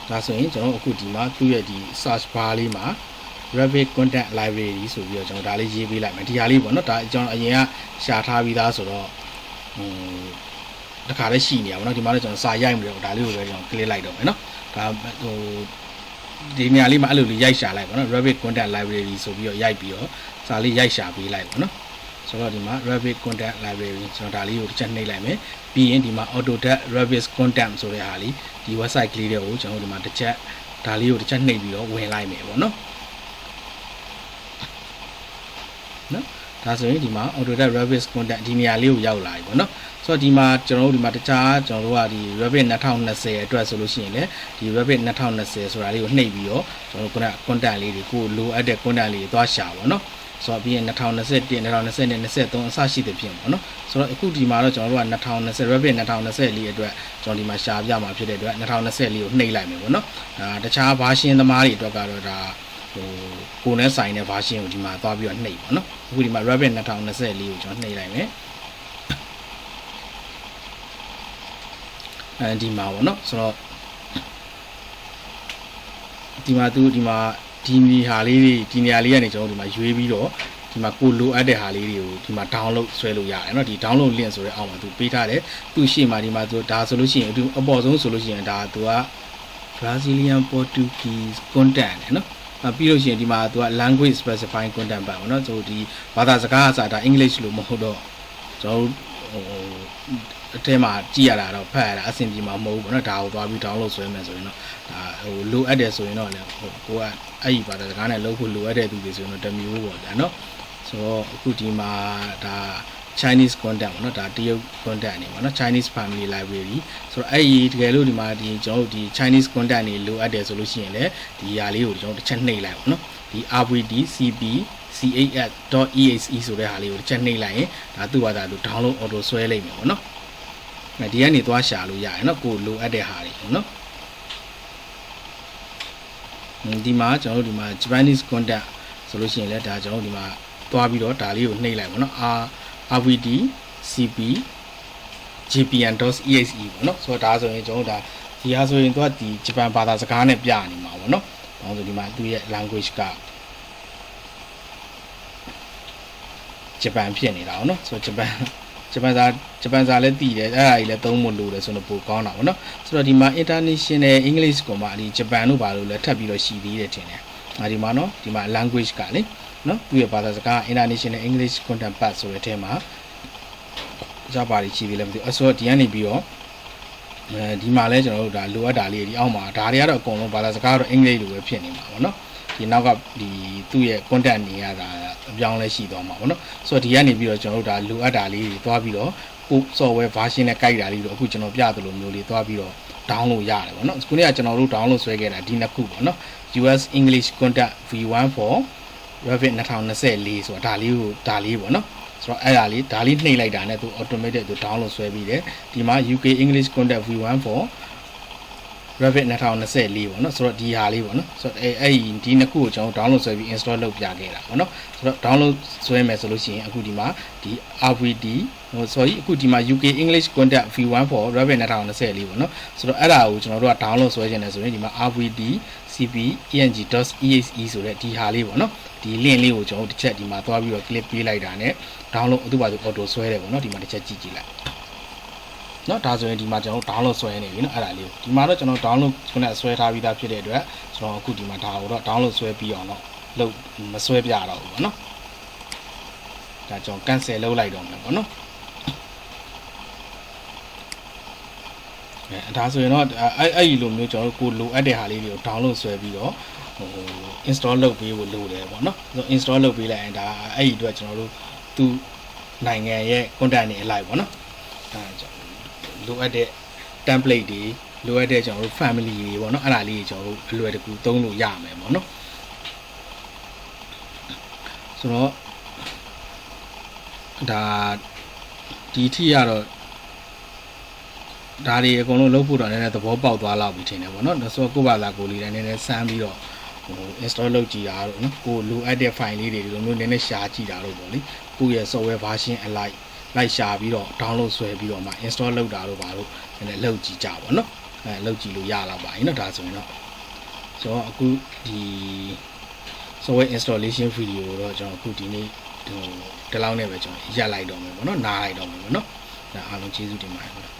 ဒါဆိုရင်ကျွန်တော်အခုဒီမှာသူ့ရဲ့ဒီ search bar လေးမှာ Rabbit content library ဆိုပြီးတော့ကျွန်တော်ဒါလေးရေးပေးလိုက်မယ်ဒီဟာလေးပေါ့နော်ဒါကျွန်တော်အရင်ကရှာထားပြီးသားဆိုတော့တခါလေးရှိနေရပါတော့ဒီမှာလည်းကျွန်တော်စာရိုက်ပြီးတော့ဒါလေးကိုပဲကျွန်တော် click လိုက်တော့မယ်နော်ဒါဒီနေရာလေးမှာအဲ့လိုလေးရိုက်ရှာလိုက်ပါနော် Rabbit content library ဆိုပြီးတော့ရိုက်ပြီးတော့စာလေးရိုက်ရှာပေးလိုက်ပါနော်ဆိုတော့ဒီမှာ Rabbit content library ကျွန်တော်ဒါလေးကိုတစ်ချက်နှိပ်လိုက်မယ်ပြီးရင်ဒီမှာ Autodesk Rabbit content ဆိုတဲ့ဟာလေးဒီ website ကလေးတွေကိုကျွန်တော်ဒီမှာတစ်ချက်ဒါလေးကိုတစ်ချက်နှိပ်ပြီးတော့ဝင်လိုက်မယ်ပေါ့နော်ဒါဆိုရင်ဒီမှာ Autodesk Rabbit content ဒီနေရာလေးကိုရောက်လာပြီပေါ့နော်ဆိုတော့ဒီမှာကျွန်တော်တို့ဒီမှာတခြားကျွန်တော်တို့ကဒီ Rabbit 2020အတွက်ဆိုလို့ရှိရင်လည်းဒီ Rabbit 2020ဆိုတာလေးကိုနှိပ်ပြီးတော့ကျွန်တော်တို့က content လေးတွေကိုလိုအပ်တဲ့ content လေးတွေသွားရှာပါတော့ဆိုတော့ပြီးရင်2021 2020နဲ့23အစရှိတဲ့ပြင်ပေါ့နော်ဆိုတော့အခုဒီမှာတော့ကျွန်တော်တို့က2020 Rabbit 2020လေးအတွက်ကျွန်တော်ဒီမှာရှာပြမှာဖြစ်တဲ့အတွက်2020လေးကိုနှိပ်လိုက်မယ်ပေါ့နော်တခြား version သမားတွေအတွက်ကတော့ဒါကိုယ်နဲ့ဆိုင်တဲ့ version ကိုဒီမှာသွားပြီးတော့နှိပ်ပါနော်အခုဒီမှာ Rabbit 2020လေးကိုကျွန်တော်နှိပ်လိုက်မယ်ဒီမှာပေါ့နော်ဆိုတော့ဒီမှာဒီနေရာလေးတွေဒီနေရာလေးကနေကျွန်တော်ဒီမှာရွေးပြီးတော့ဒီမှာကိုလိုအပ်တဲ့ဟာလေးတွေကိုဒီမှာ download ဆွဲလို့ရတယ်เนาะဒီ download link ဆိုတဲ့အောက်မှာသူပေးထားတယ်သူရှေ့မှာဒီမှာသူဒါဆိုလို့ရှိရင်အပေါ်ဆုံးဆိုလို့ရှိရင်ဒါသူက Brazilian Portuguese content เนาะပြီးလို့ရှိရင်ဒီမှာသူက language specifying content ပါပေါ့เนาะဆိုဒီဘာသာစကားအစားဒါ English လို့မဟုတ်တော့ကျွန်တော်အထဲမှာကြည့်ရတာတော့ဖတ်ရတာအဆင်ပြေမှာမဟုတ်ဘူးပေါ့နော်ဒါကိုသွားပြီး download ဆွဲမယ်ဆိုရင်တော့ဒါလိုအပ်တယ်ဆိုရင်တော့လည်းကိုကအဲ့ဒီဘာသာစကားနဲ့လုပ်ဖို့လိုအပ်တဲ့သူတွေဆိုရင်တော့တမျိုးပေါ့ဗျာနော်ဆိုတော့အခုဒီမှာဒါ Chinese content ပေါ့နော်ဒါတရုတ် content နေပေါ့နော် Chinese family library ဆိုတော့အဲ့ဒီတကယ်လို့ဒီမှာဒီကျွန်တော်တို့ဒီ Chinese content တွေလိုအပ်တယ်ဆိုလို့ရှိရင်လည်းဒီຢာလေးကိုကျွန်တော်တစ်ချက်နှိပ်လိုက်ပေါ့နော်ဒီ RVD CP CAS.exe ဆိုတဲ့ဟာလေးကိုတစ်ချက်နှိပ်လိုက်ရင်ဒါသူ့ဘာသာသူ download auto ဆွဲလိုက်မယ်ပေါ့နော်ဒီကနေသွားရှာလို့ရတယ်เนาะကိုလိုအပ်တဲ့ဟာတွေเนาะဒီမှာကျွန်တော်တို့ဒီမှာ Japanese content ဆိုလို့ရှိရင်လည်းဒါကျွန်တော်တို့ဒီမှာသွားပြီးတော့ဒါလေးကိုနှိပ်လိုက်ပါเนาะ RVD CP JPN.exe ပေါ့เนาะဆိုတော့ဒါဆိုရင်ကျွန်တော်တို့ဒါဒီဟာဆိုရင်သူကဒီဂျပန်ဘာသာစကားနဲ့ပြနေမှာပေါ့เนาะဘာလို့ဆိုဒီမှာသူရဲ့ language ကဂျပန်ဖြစ်နေတာပေါ့เนาะဆိုတော့ဂျပန်စာလည်းတည်တယ်အဲ့ဒါကြီးလည်းသုံးဖို့လိုတယ်ဆိုတော့ပိုကောင်းတာပေါ့နော်ဆိုတော့ဒီမှာ international english ကိုမှဒီဂျပန်တို့ဘာလို့လဲထပ်ပြီးတော့ရှိသေးတယ်ထင်တယ်ဒီမှာနော်ဒီမှာ language ကလေနော်သူ့ရဲ့ဘာသာစကား international english content pack ဆိုတဲ့အထဲမှာကြပါလိရှိသေးလည်းမသိဘူးဆိုတော့ဒီကနေပြီးတော့ဒီမှာလဲကျွန်တော်တို့ဒါလိုအပ်တာလေးဒီအောက်မှာဒါတွေကတော့အကုန်လုံးဘာသာစကားတော့အင်္ဂလိပ်လိုပဲဖြစ်နေမှာပေါ့နော်ဒီနောက်ကဒီသူ့ရဲ့ content နေရတာ အပြောင်းလဲရှိသွားမှာပေါ့နော်ဆိုတော့ဒီကနေပြီးတော့ကျွန်တော်တို့ဒါလိုအပ်တာလေးတွေသွားပြီးတော့ကို software version နဲ့ကိုက်တာလေးတော့အခုကျွန်တော်ပြသလိုမျိုးလေးသွားပြီးတော့ download ရတယ်ပေါ့နော်ခုနေ့ကကျွန်တော်တို့ download ဆွဲခဲ့တာဒီနှစ်ခုပေါ့နော် US English Content V1 for Revit 2024ဆိုတာဒါလေးပေါ့နော်ဆိုတော့အဲ့ဒါလေးဒါလေးနှိပ်လိုက်တာနဲ့သူ automatic သူ download ဆွဲပြီးတယ်ဒီမှာ UK English Content V1 for Revit 2024ပေါ့နော်ဆိုတော့ဒီဟာလေးပေါ့နော်ဆိုတော့အဲ့ဒီနှစ်ခုကိုကျွန်တော် download ဆွဲပြီး install လုပ်ပြခဲ့တာပေါ့နော်ဆိုတော့ download ဆွဲမယ်ဆိုလို့ရှိရင်အခုဒီမှာဒီ RVD sorry အခုဒီမှာ UK English Content V1 for Revit 2024ပေါ့နော်ဆိုတော့အဲ့ဒါကိုကျွန်တော်တို့က download ဆွဲခြင်းတယ်ဆိုရင်ဒီမှာ RVD cp.eng.exe ဆိုတဲ့ဒီဟာလေးပေါ့နော်ဒီ link လေးကိုကျွန်တော်တို့တစ်ချက်ဒီမှာသွားပြီးတော့ click ပေးလိုက်တာနဲ့ download သူ့ဘာသူ auto ဆွဲတယ်ပေါ့နော်ဒီမှာတစ်ချက်ကြည့်လိုက်နော်ဒါဆိုရင်ဒီမှာကျွန်တော် download ဆွဲနေပြီနော်အဲ့ဒါလေးကိုဒီမှာတော့ကျွန်တော် download ခုနကဆွဲထားပြီးသားဖြစ်တဲ့အတွက်ကျွန်တော်အခုဒီမှာဒါကိုတော့ download ဆွဲပြီးအောင်တော့လုပ်မဆွဲပြတော့ဘူးပေါ့နော်ဒါကျွန်တော် cancel လုပ်လိုက်တော့မယ်ပေါ့နော်ဒါဆိုရင်တော့အဲ့ဒီလိုမျိုးကျွန်တော်တို့ကိုလိုအပ်တဲ့ဟာလေးတွေကို download ဆွဲပြီးတော့install လုပ်ပေးဖို့လိုတယ်ပေါ့နော်ဆို install လုပ်ပေးလိုက်ရင်ဒါအဲ့ဒီအတွက်ကျွန်တော်တို့သူ့နိုင်ငံရဲ့ content တွေအလိုက်ပေါ့နော်ဒါကြောင့်လိုအပ်တဲ့ template တွေလိုအပ်တဲ့ကျွန်တော်တို့ family တွေပေါ့နော်အဲ့ဒါလေးတွေကျွန်တော်တို့အလွယ်တကူသုံးလို့ရမယ်ပေါ့နော်ဆိုတော့ဒါဒီထိကတော့ဒါတွေအကုန်လုံးလုပ်ဖို့တော့နည်းနည်းသဘောပေါက်သွားလောက်ပြီထင်တယ်ပေါ့နော်ဆိုတော့ကိုယ့်ဘာသာကိုယ်လေးတိုင်းနည်းနည်းစမ်းပြီးတော့install လုပ်ကြည့်တာတော့နော်ကိုလိုအပ်တဲ့ file လေးတွေဒီလိုမျိုးနည်းနည်းရှာကြည့်တာတော့ပေါ့လေကိုယ့်ရဲ့ software version အလိုက်ရှာပြီးတော့ download ဆွဲပြီးတော့မှ install လုပ်တာတော့ပါလို့နည်းနည်းလုပ်ကြည့်ကြပါနော်လုပ်ကြည့်လို့ရတော့ပါရင်တော့ဒါဆိုရင်တော့ဆိုတော့အခုဒီ software installation video တော့ကျွန်တော်အခုဒီနေ့ဒီလောက်နဲ့ပဲကျွန်တော်ရပ်လိုက်တော့မယ်ပေါ့နော်နားလိုက်တော့မယ်ပေါ့နော်ဒါအားလုံးကျေးဇူးတင်ပါတယ်